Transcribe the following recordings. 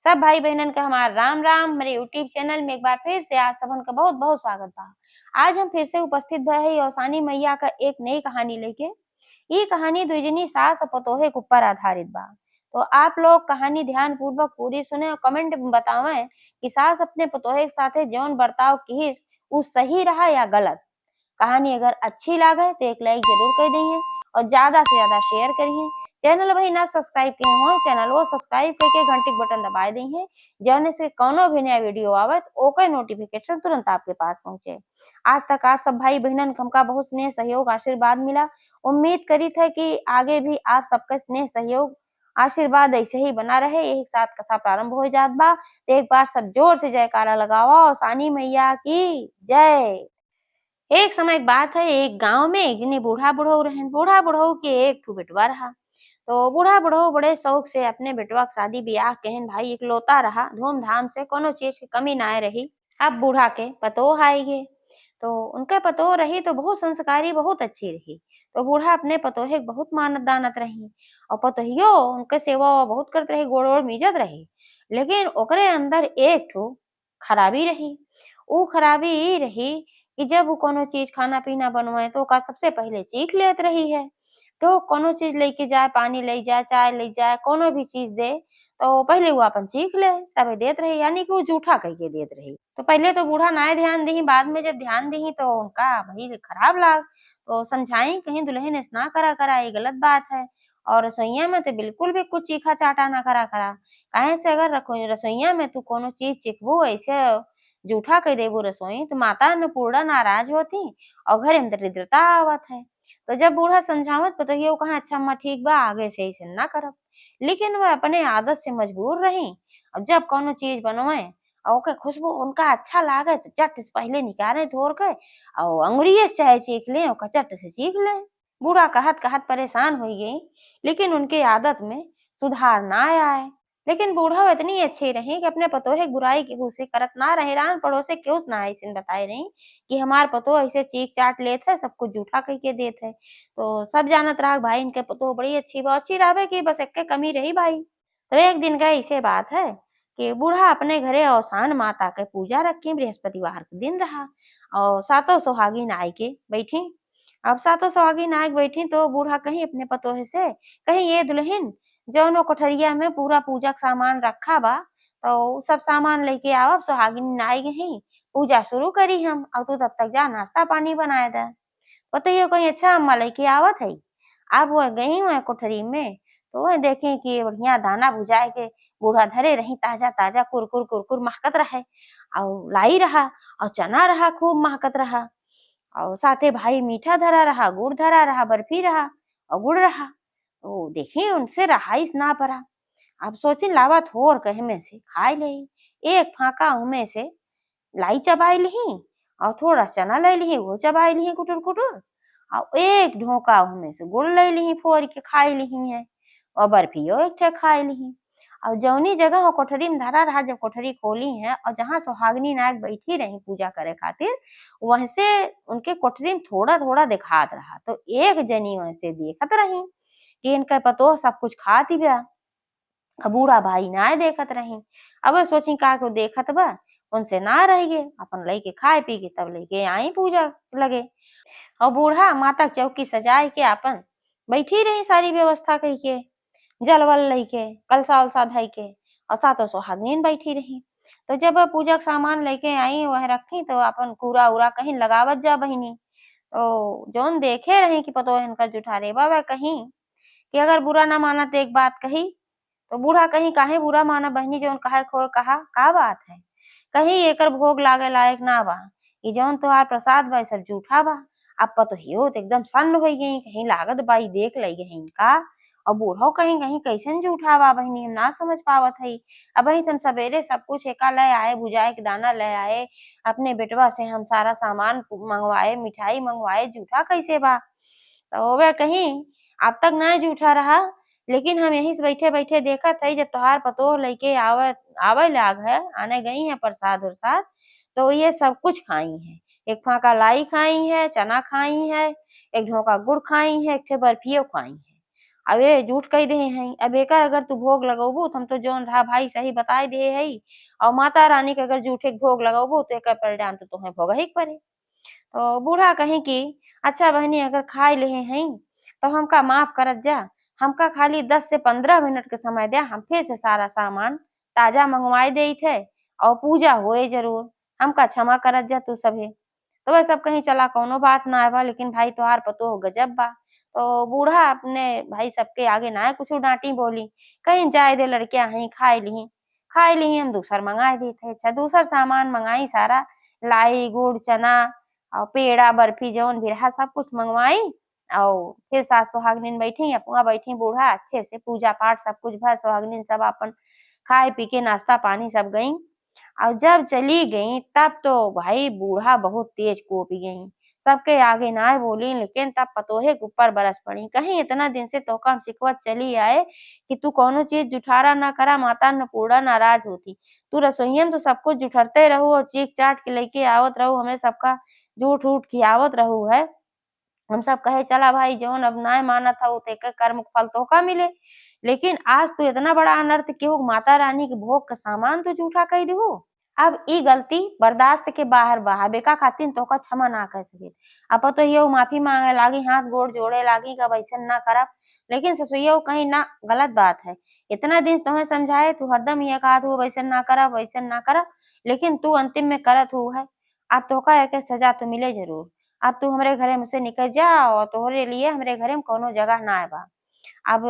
सब भाई बहनन के हमार राम राम। मेरे यूट्यूब चैनल में एक बार फिर से आप सबन का बहुत बहुत स्वागत बा। आज हम फिर से उपस्थित भए हई औसानी मैया का एक नई कहानी लेके। ये कहानी दुइजनी सास और पतोहे के ऊपर आधारित बा। तो आप लोग कहानी ध्यान पूर्वक पूरी सुने और कमेंट में बतावें कि सास अपने पतोहे के साथे जौन बर्ताव किहिस उ सही रहा या गलत। कहानी अगर अच्छी लागे तो एक लाइक जरूर कर दीजिए और ज्यादा से ज्यादा शेयर करिए। चैनल वही ना सब्सक्राइब किए हो चैनल वो सब्सक्राइब करके घंटी के बटन दबाए दीजिए जौने से कौनो भी नया वीडियो आवत ओकर नोटिफिकेशन तुरंत आपके पास पहुंचे। आज तक आप सब भाई बहनन के हमका बहुत स्नेह सहयोग आशीर्वाद मिला। उम्मीद करी था कि आगे भी आप सबका स्नेह सहयोग आशीर्वाद ऐसे ही बना रहे। यही साथ कथा प्रारंभ हो जात बा। तो एक बार सब जोर से जयकारा लगावा और सानी मैया की जय। एक समय एक बात है, एक गांव में एक जनी बूढ़ा बुढ़ऊ रहन। बूढ़ा बुढ़ऊ के एक ठो बेटवा रहा। तो बूढ़ा बुढ़ऊ बड़े शौक से अपने बेटवा के शादी ब्याह कहन भाई इकलौता रहा, धूमधाम से कोनो चीज की कमी ना रही। अब बूढ़ा के पतोह आएगे। तो उनके पतोह रही तो बहुत संस्कारी बहुत अच्छी रही। तो बूढ़ा अपने पतोहे के बहुत मानत दानत रही और पतोहियो उनके सेवा बहुत करत रही, गोड़ ओड़ मीजत रही। लेकिन ओकरे अंदर एक ठो खराबी रही। ऊ खराबी ई रही कि जब वो कोनो चीज खाना पीना बनवाए तो ओका सबसे पहले चीख लेत रही है। तो कोनो चीज लेके जाए, पानी ले जाए, चाय ले जाए, कोनो भी चीज दे तो पहले वो अपन चीख ले तबे देत रही, यानी कि वो जूठा कह के देत रही। तो पहले तो बूढ़ा नाय ध्यान दही, बाद में जब ध्यान दही तो उनका भई खराब लाग। तो समझाई कहीं दुल्हन ऐसे ना करा करा, ये गलत बात है और रसोइया में तो बिल्कुल भी कुछ चीखा चाटा ना करा करा। काहे से अगर रसोइया में तू कोनो चीज चिखबू ऐसे जूठा कह देबू रसोई तो माता अन्नपूर्णा नाराज होती और घर में दरिद्रता आवत है। तो जब बूढ़ा समझावत तो ये कहा अच्छा अम्मा ठीक बा आगे से ऐसे ना करब। लेकिन वह अपने आदत से मजबूर रही। अब जब कोनो चीज बनवाए और ओके खुशबू उनका अच्छा लागे तो झट से पहले निकाले धोर के और अंगुरिये से चाहे चीख ले और झट से चीख ले। बूढ़ा कहत कहत परेशान हो गई, लेकिन उनके आदत में सुधार ना आए। लेकिन बूढ़ा इतनी अच्छी रही कि अपने पतोहे की बुराई केहू से करत ना रहे। रान पड़ोसे केहू से ना ऐसे बताए रही कि हमार पतोह ऐसे चीख चाट लेत है, सब कुछ जूठा कह के देत है। तो सब जानत रहा भाई इनके पतोह बड़ी अच्छी बा, अच्छी रहबे की बस एक्के कमी रही भाई। तो एक दिन का ऐसे बात है कि बूढ़ा अपने घरे औसान माता के पूजा रखी, बृहस्पतिवार के दिन रहा और सातों सुहागिन आए के बैठी। अब सातों सुहागिन आए के बैठी तो बूढ़ा कहीं अपने पतोहे से कहीं ये दुल्हन जौनो कोठरिया में पूरा पूजा का सामान रखा बा तो सब सामान लेके आवब, सुहागिन आई गई पूजा शुरू करी हम और तू तब तक जा नाश्ता पानी बनाए दे। बताइए कोई अच्छा अम्मा लेके आवत है। अब वह गई वह कोठरी में तो वह देखे कि बढ़िया दाना भुजाए के बूढ़ा धरे रही, ताजा ताजा कुरकुर कुरकुर महकत रहे और लाई रहा और चना रहा खूब महकत रहा और साथे भाई मीठा धरा रहा, गुड़ धरा रहा, बर्फी रहा और गुड़ रहा। तो देखी उनसे रहाइस ना पड़ा। अब सोची लावा थोर कहे में से खाए लही। एक फाका उमे से लाई चबाई लही और थोड़ा चना ले ली वो चबाई ली कुटुर कुटुर और एक ढोका उमे से गुड़ ले ली फोड़ के खाई ली है और बर्फियो एक ठे खाई ली। और जौनी जगह वो कोठरी में धरा रहा, जब कोठरी खोली है और जहाँ सुहागिनी नायक बैठी रही पूजा करे खातिर वहीं से उनके कोठरी में थोड़ा थोड़ा दिखात रहा। तो एक जनी वहीं से देखत रही कि इनका पतो सब कुछ खाती बा। अब बूढ़ा भाई नाय देखत रही। अब सोची का को देखत बा उनसे ना रह गए, अपन लई के खाए पी के तब लेके आई पूजा लगे। और बूढ़ा माता के चौकी सजाए के अपन बैठी रही सारी व्यवस्था कई के, जल वल लई के कलसा उलसा धई के और सातों सुहागिन बैठी रही। तो जब वह पूजा का सामान लेके आई वह रखी तो अपन कूड़ा उड़ा कहीं लगावत जा बहिनी। तो जौन देखे रही कि पतो इनकर जुठारे बाबा कहीं कि अगर बुरा ना माना तो एक बात कही। तो बूढ़ा कहीं काहे बुरा माना बहनी जौन कहे खो कहा का बात है। कहीं एकर भोग लागे लायक ना बा, ई जौन तोहार प्रसाद बा सब जूठा बा। अब पतोहियो तो एकदम सन्न हो गई, कहीं लागत बा ई देख लई गई का और बूढ़ो कहीं कहीं कैसन जूठा बा बहनी हम ना समझ पावत हई। अब वही तुम सवेरे सब कुछ एका ले आए, भुजाए के दाना ले आए, अपने बेटवा से हम सारा सामान मंगवाए, मिठाई मंगवाए, जूठा कैसे बा। तो वे कहीं अब तक ना जूठा रहा, लेकिन हम यहीं से बैठे बैठे देखत हई जब तोहार पतोह लेके आवत आवे लाग है आने गई है प्रसाद उरसाद तो ये सब कुछ खाई है। एक फाका लाई खाई है, चना खाई है, एक ढोका गुड़ खाई है, एक ठे बर्फियो खाई है अब ए झूठ कहि देहे हई, अब एकर अगर तू भोग लगौबू त हम तो जौन रहा भाई सही बताए देहे हई और माता रानी के अगर झूठे के भोग लगौबू तो एकर परिणाम तो तोहे भोगही के पड़ी। तो बूढ़ा कहीं कि अच्छा बहिनी अगर खाए लेहे हई तो हमका माफ करत जा, हमका खाली 10 से 15 मिनट के समय दे, हम फिर से सारा सामान ताजा मंगवाए देइत है और पूजा होए जरूर, हमका क्षमा करत जा तू सभे। तो वह सब कहीं चला कौनो बात ना बा, लेकिन भाई तोहार पतोह गजब बा। तो बूढ़ा अपने भाई सबके आगे नाय कुछु डांटी बोली, कहीं जाए दे लड़कियां हई खाए लिही हम दूसर मंगाए देत है। अच्छा दूसर सामान मंगाई सारा लाई गुड़ चना और पेड़ा बर्फी जौन भी रहा सब कुछ मंगवाई और फिर सास सुहागनिन बैठी अपुआ बैठी बूढ़ा अच्छे से पूजा पाठ सब कुछ भा सुहागनिन सब अपन खाए पी के नाश्ता पानी सब गई और जब चली गई तब तो भाई बूढ़ा बहुत तेज कोपी गई, सबके आगे ना बोली लेकिन तब पतोहे के ऊपर बरस पड़ी, कहीं इतना दिन से तोहका हम सिखवत चली आए कि तू कौनो चीज जुठारा ना करा माता अन्नपूर्णा नाराज होती। तू रसोइया में तो सब कुछ जुठरते रहू और चीख चाट के लेके आवत रहू, हमें सबका झूठ उठ खियावत रहू है। हम सब कहे चला भाई जौन अब नाय मानत हऊ तेके कर्म के फल तोहका मिले, लेकिन आज तू इतना बड़ा अनर्थ केहू माता रानी के भोग का सामान तू झूठा कई देहू। अब ई गलती बर्दाश्त के बाहर बा, अब एका खातिर तोहका क्षमा ना कर सकिन। अब तो ये माफी मांगे लागी हाथ गोड़ जोड़े लागी कि अब अइसन ना करब, लेकिन ससुइया कहीं ना गलत बात है। इतना दिन तोहे समझाए तू हरदम ये कहत हऊ वैसन ना करब वैसन ना करब, लेकिन तू अंतिम में करत हऊ है। अब तोहका एके सजा तो मिले जरूर। अब तू हमरे घरे में से निकल जा और तोहरे लिए हमरे घरे में कौनो जगह ना बा। अब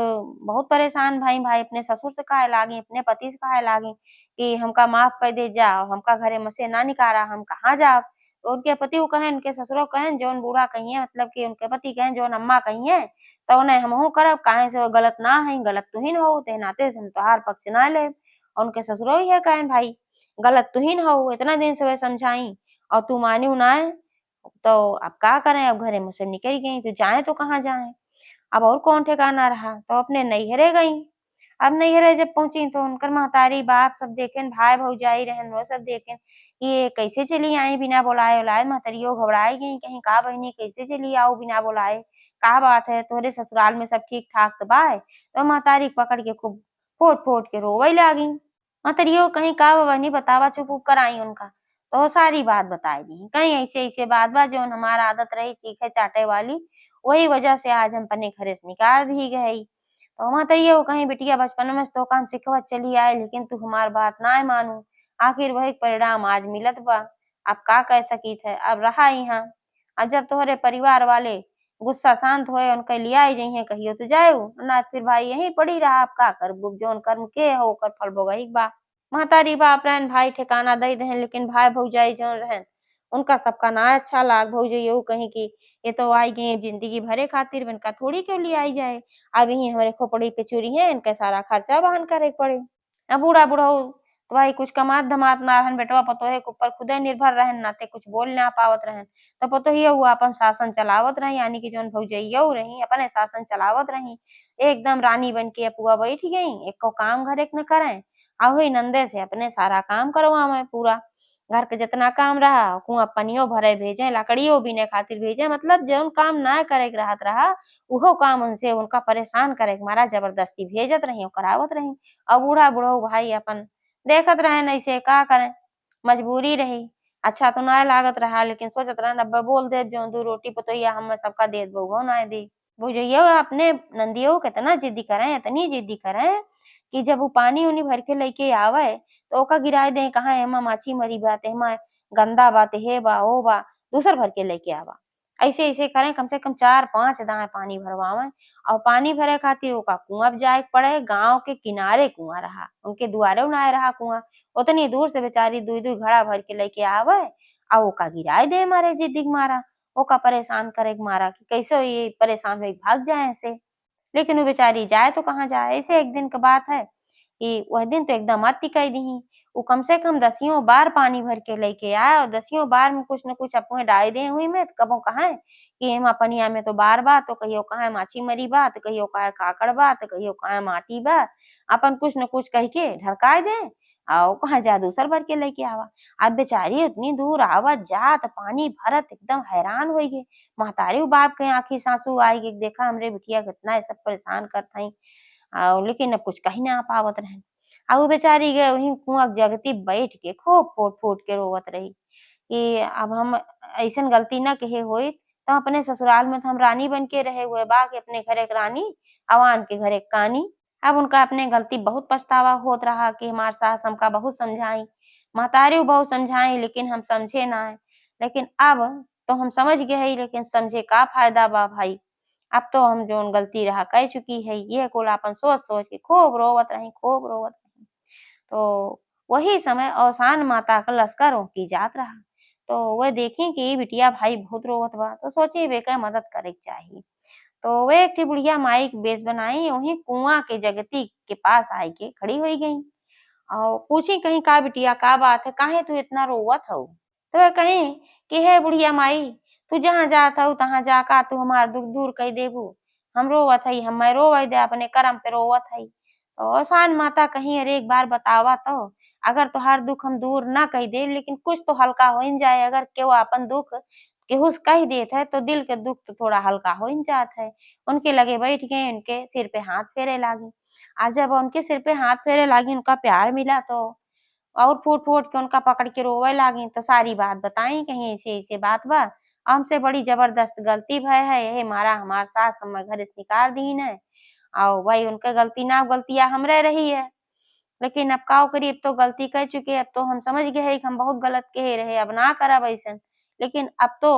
बहुत परेशान भई भाई अपने ससुर से कहे लागी, अपने पति से कहे लागी कि हमका माफ कर दे जा, हमका घरे में से ना निकारा, हम कहाँ जाब? तो उनके पति को कहेन, उनके ससुरो कहेन जौन बूढ़ा कहिए मतलब कि उनके पति कहेन जौन अम्मा कहिए तौने हमहू करब, काहे से वो गलत ना हई, गलत तुहिन हऊ, तेह नाते से हम तोहार पक्ष ना लेब। और उनके ससुरो इहे कहेन भाई गलत तुहिन हऊ, इतना दिन से वे समझाई और तू मान्यू नाय, तो अब का करें, अब घरे में से निकल गई तो जाएँ तो कहाँ जाएँ? अब और कौन ठिकाना रहा, तो अपने नैहरे गईं। अब नैहरे जब पहुँची तो उनकर महतारी बाप सब देखेन, भाई भौजाई रहन वो सब देखेन कि ये कैसे चली आई बिना बुलाए-उलाए, महतरियो घबराई गई कहीं का बहिनी कैसे चली आऊ बिना बुलाए? का बात है तोहरे ससुराल में सब ठीक-ठाक त बा? तो महतारी के पकड़ के खूब फोट-फोट के रोवै लागी। महतरियो कहीं का बा बहिनी बतावा चुप-उप कराई उनका। तो सारी बात बताई दी, कहीं ऐसे-ऐसे बात बा जौन हमार आदत रही चीखे-चाटे वाली, वही वजह से आज हम अपने घरे से निकाल दी गई। तो महतैया कहीं बिटिया बचपन में तोहका हम सिखवत चली आए लेकिन तू हमार बात नाय मानू, आखिर वही परिणाम आज मिलत बा। अब का कह सकीत है, अब रहा इहाँ। अब जब तोहरे परिवार वाले गुस्सा शांत होए उनके लियाई जइहे कहियो तो जाएऊ, ना फिर भाई यहीं पड़ी रहा अब का करबू, जौन कर्म किए हो ओकर फल भोगही के बा। महतारी बाप रहन भाई ठिकाना दई देहन लेकिन भाई भौजाई जौन रहन उनका सबका ना अच्छा लाग भौजइयो कहीं कि ये तो आई गई जिंदगी भरे खातिर इनका थोड़ी क्यों ले आई जाए, अब यही हमारे खोपड़ी पे चूरी है इनका सारा खर्चा वहन करे के पड़े। अब बूढ़ा बुढ़ऊ तो भाई कुछ कमात धमात ना रहन बेटवा पतोहे के ऊपर खुदे निर्भर रहन नाते कुछ बोल ना पावत रहन, तो पतोहिया हुआ अपन शासन चलावत रही यानी कि जौन भौजइयो रही अपने शासन चलावत रही, एकदम रानी बन के अपुआ बैठ गई, एको काम घरे के न करें आ वही नंदे से अपने सारा काम करवावे पूरा। घर के जितना काम रहा कुआँ पनियो भरे भेजे, लकड़ियो बीने खातिर भेजे, मतलब जौन काम ना करे के रहत रहा उहो काम उनसे उनका परेशान करे के मारा जबरदस्ती भेजत रही और करावत रही। और बूढ़ा बुढ़ऊ भाई अपन देखत रहेन ऐसे का करें, मजबूरी रही। अच्छा तो नाय लागत रहा लेकिन सोचत रहन अब्बे बोल देब जौन 2 रोटी पतोहिया हम सबका देत बउवो नाय दी। भौजइयो अपने नंदियो के इतना जिद्दी करें, इतनी जिद्दी करें कि जब वो पानी-उनी भर के लेके आवे तो ओका गिराए दें कहाँ एमा माछी मरी बा, तेमा गंदा बा, तेहे बा, ओ बा, दूसर भर के लेके आवा। ऐसे-ऐसे करें कम से कम 4-5 दाएँ पानी भरवावें और पानी भरे खातिर ओका कुआँ पे जाए के पड़े, गाँव के किनारे कुआँ रहा, उनके दुआरे नाय रहा कुआँ। ओतनी दूर से बेचारी 2-2 घड़ा भर के लेके आवे आ ओका गिराए दें मारे जिद्दी के मारा, ओका परेशान करे के मारा कि कैसे ये परेशान होई के भाग जाए ऐसे। लेकिन वो बेचारी जाए तो कहाँ जाए, ऐसे एक दिन का बात है कि वह दिन तो एकदम अति कई दीं। वो कम से कम दसियों बार पानी भर के लेके आए और दसियों बार में कुछ न कुछ अपुए डाल दें हुई में, कबो कहें कि एमा पनिया में तो बार बा, तो कहियो कहें माछी मरी बा, तो कहियो कहें काकड़ बा, तो कहियो कहें माटी बा। अपन कुछ न कुछ कह के ढरकाए दें और कहाँ जा दूसर भर के लेके आवा। अब बेचारी उतनी दूर आवत जात पानी भरत एकदम हैरान हो गई। महतारी बाप के आंखी से आंसू आई कि देखा हमरे बिटिया कितना ये सब परेशान करत हई। लेकिन अब कुछ कही ना पावत रहे। अब वो बेचारी के वहीं कुआं के जगती बैठ के खूब फूट फूट के रोवत रही कि अब हम ऐसन गलती ना कहे होई तो अपने ससुराल में तो हम रानी बन के रहे हुए बा कि अपने घर एक रानी अवान के घर एक कानी। अब उनका अपने गलती बहुत पछतावा होत रहा कि हमार सास हमका बहुत समझाई, महतारी बहुत समझाई लेकिन हम समझे नाय। लेकिन अब तो हम समझ गए हई लेकिन समझे का फायदा बा भाई। अब तो हम जोन गलती रहा कर चुकी है ये कुल आपन सोच-सोच के खूब रोवत रही, खूब रोवत रही। तो वही समय औसान माता का लश्कर ओकी जात रहा। तो वह देखी कि बिटिया भाई बहुत रोवत बा तो सोची बेकर मदद करे के चाही। तो वे एक ठे बुढ़िया माई के बेस बनाई वहीं कुआं के जगती के पास आई के खड़ी हुई गई और पूछी कहीं का बिटिया का बात है काहे तू इतना रोवत हऊ। तो वे कहीं कि हे बुढ़िया माई तू जहाँ जात हऊ तहाँ जाका तू हमार दुख दूर कई देबू। हम रोवत हई हम रोवे दे अपने कर्म पे रोवत हई। तो औसान माता कहीं अरे एक बार बतावा तो अगर तोहार दुख हम दूर ना कई देब लेकिन कुछ तो हल्का होइन जाए अगर केहू आपन दुख केहू से कह देत है तो दिल के दुख तो थोड़ा हल्का होइन जात है। उनके लगे बैठ गए उनके सिर पे हाथ फेरे लागी। आज जब उनके सिर पे हाथ फेरे लागी उनका प्यार मिला तो और फूट-फूट के उनका पकड़ के रोवे लागी तो सारी बात बताई कहीं ऐसे-ऐसे बात बा। हमसे बड़ी जबरदस्त गलती भय है यही मारा हमार सास हमें घरे से निकाल दीन है। और भाई उनका गलती ना गलतियाँ हमरे रही है। लेकिन अब का करी अब तो गलती कर चुके अब तो हम समझ गए है कि हम बहुत गलत कहे रहे अब ना करब अइसन। लेकिन अब तो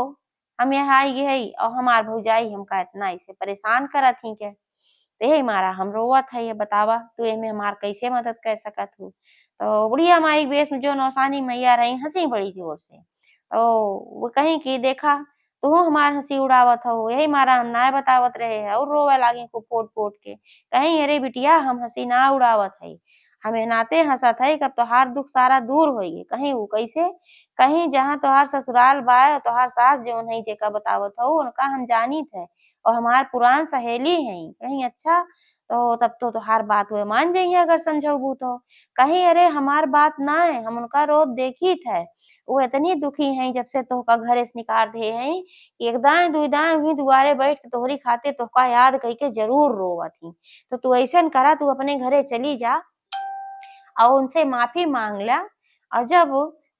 हम यहाँ आई गए और हमार भौजाई हमका इतना ऐसे परेशान करत ही के। तो यही मारा हम रोवत हई बतावा तू एमे हमार कैसे मदद कर सकत हू। तो बुढ़िया माई बेस में जो नौसानी मैया रही हँसी बड़ी जोर से। तो वो कहीं कि देखा तू हमार हँसी उड़ावत हऊ यही मारा हम नाय बतावत रहे है और रोवे लागी खूब फूट-फूट के। कहीं अरे बिटिया हम हँसी ना उड़ावत हई। हम एनाते हँसत हई कि अब तोहार दुख सारा दूर होई। कहीं उ कैसे? कहीं जहाँ तोहार ससुराल बा तोहार सास जौन हई जेका बतावत हऊ उनका हम जानित है और हमार पुरान सहेली हई। कहीं अच्छा तो तब तो तोहार बात वे मान जइहे अगर समझौबू तो। कहीं अरे हमार बात नाय हम उनका रोज देखित है। वो इतनी दुखी हई जब से तोहका घरे से निकाल दे हई कि एक दाएँ दुई दाएँ वहीं दुआरे बैठ के तोहरी खातिर तोहका याद कई के ज़रूर रोवत ही। तो तू अइसन करा तू अपने घरे चली जा और उनसे माफ़ी माँग ला और जब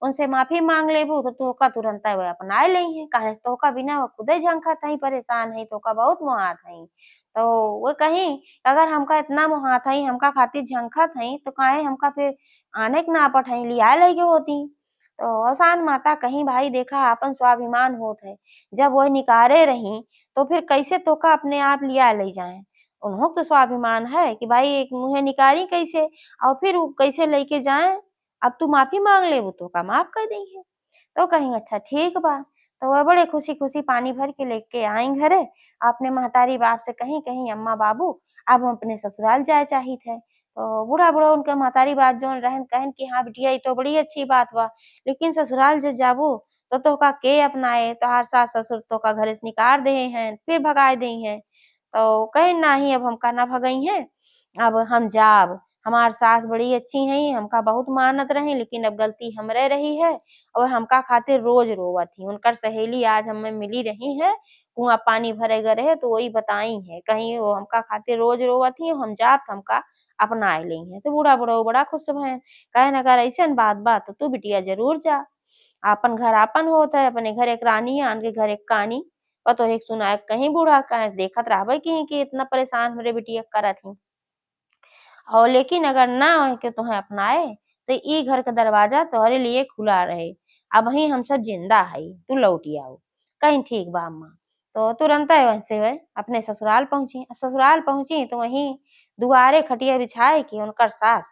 उनसे माफ़ी माँग लेबू तो तोहका तुरंते वे अपनाए लइहे काहे से तोहका बिना वो खुदे झंखत हई परेशान हई तोहका बहुत मोहात हई। तो वो कहीं अगर हमका इतना मोहात हई हमका खातिर झंखत हई तो काहे हमका फिर आने के ना पठई लियाए लइके होती। तो औसान माता कहीं भाई देखा आपन स्वाभिमान होत है। जब वो निकारे रही तो फिर कैसे तोहका अपने आप लियाए लई जाए। उन्हों के तो स्वाभिमान है कि भाई एक मुँहे निकारी कैसे और फिर उ कैसे लेके जाएँ, अब तू माफ़ी माँग लेबू तो ओका माफ़ कर देहिए। तो कहीं अच्छा ठीक बा। तो वह बड़े खुशी-खुशी पानी भर के लेके आईं घरे। अपने महतारी बाप से कहीं कहीं अम्मा बाबू अब हम अपने ससुराल जाए चाहित है। तो बूढ़ा-बूढ़ा उनके महतारी बात जोन रहन कहन कि हाँ बिटिया ये तो बड़ी अच्छी बात बा। लेकिन ससुराल जे जाबू तो तोहका के अपनाए, तोहार सास-ससुर तोहका घरे से निकाल देहे हैं, फिर भगाए देई हैं। तो कहीं नाही अब हमका ना भगइहें, अब हम जाब। हमार सास बड़ी अच्छी हईं, हमका बहुत मानत रहीं लेकिन अब गलती हमरे रही है और हमका खातिर रोज़ रोवत ही। उनकर सहेली आज हमें मिली रही हैं, कुआँ पानी भरे गए रहे तो वही बताई हैं। कहीं वो हमका खातिर रोज़ रोवत ही, हम जाब त हमका अपनाए लई हैं। तो बूढ़ा-बुढ़ऊ बड़ा खुश भयें, कहन अगर अइसन बात बा तो तू बिटिया ज़रूर जा। आपन घर आपन होत है, अपने घर एक रानी आन के घर एक कानी। पतोहे के सुनाए कहीं बूढ़ा काहे देखत रहबै कि इतना परेशान हमरे बिटिया के करत ही। और लेकिन अगर ना होए के तोहे अपनाए तो ई घर का दरवाज़ा तोहरे लिए खुला रहे। अबहीं हम सब ज़िंदा हई, तू लौटी आऊ। कहीं ठीक बा अम्मा। तो तुरंते वैसे वे अपने ससुराल पहुँची। अब ससुराल पहुँची तो वहीं दुआरे खटिया बिछाए के उनकर सास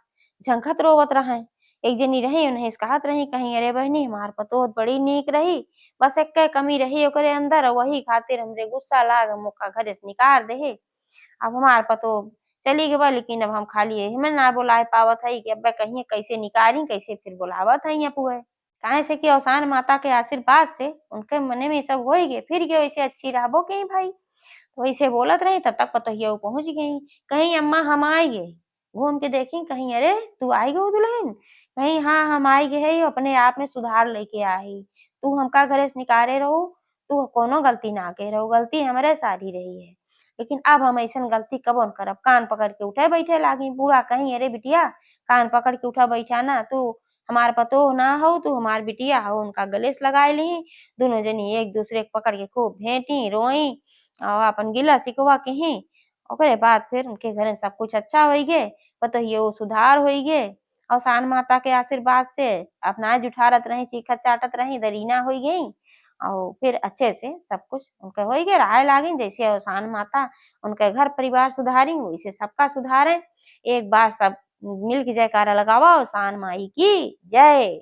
झंखत रोवत रहें। एक जनी रही उन्हें कहत रही कहीं अरे बहिनी हमार पतोह बड़ी नीक रही, बस एक्के कमी रही ओकरे अंदर और वही खातिर हमरे गुस्सा लाग हम ओका घरे से निकाल देहे। अब हमार पतोह चली गई बा लेकिन अब हम खाली एहिमे ना बुलाए पावत हई कि अब्बे कहिए कैसे निकाली, कैसे फिर बुलावत हई अपुए। काहे से कि औसान माता के आशीर्वाद से उनके मने में सब होई गे, फिर के वैसे अच्छी रहबो कहीं भाई। वैसे बोलत रही तब तक पतोहिया उ पहुँच गई। कहीं अम्मा हम आए गे। घूम के देखी कहीं अरे तू आई गऊ दुल्हन? कहीं हाँ हम आई गे हई अपने आप में सुधार लेके आई। तू हमका घरे से निकाले रहू, तू कोनो गलती ना करे रहू, गलती हमरे सारी रही है। लेकिन अब हम अइसन गलती कबो न करब। कान पकड़ के उठे बैठे लागी बूढ़ा कहीं अरे बिटिया कान पकड़ के उठा बैठा ना तू हमार पतोह ना हऊ, तू हमार बिटिया हऊ। उनका गले से लगाए लीं, दुनों जनी एक दूसरे के पकड़ के खूब भेंटी, रोई और आपन गिला शिकवा कहीं। ओकरे बाद फिर उनके घरे सब कुछ अच्छा होइ गे, पतोहियो सुधार होइ गे और सान माता के आशीर्वाद से अपना जुठारत रहीं, चीखत चाटत रहीं, दरीना होइ गई और फिर अच्छे से सब कुछ उनके होइ गे, राहे लागिन जैसे अवसान माता उनके घर परिवार सुधारी वैसे सबका सुधारे। एक बार सब मिल के जयकारा लगावा अवसान माई की जय।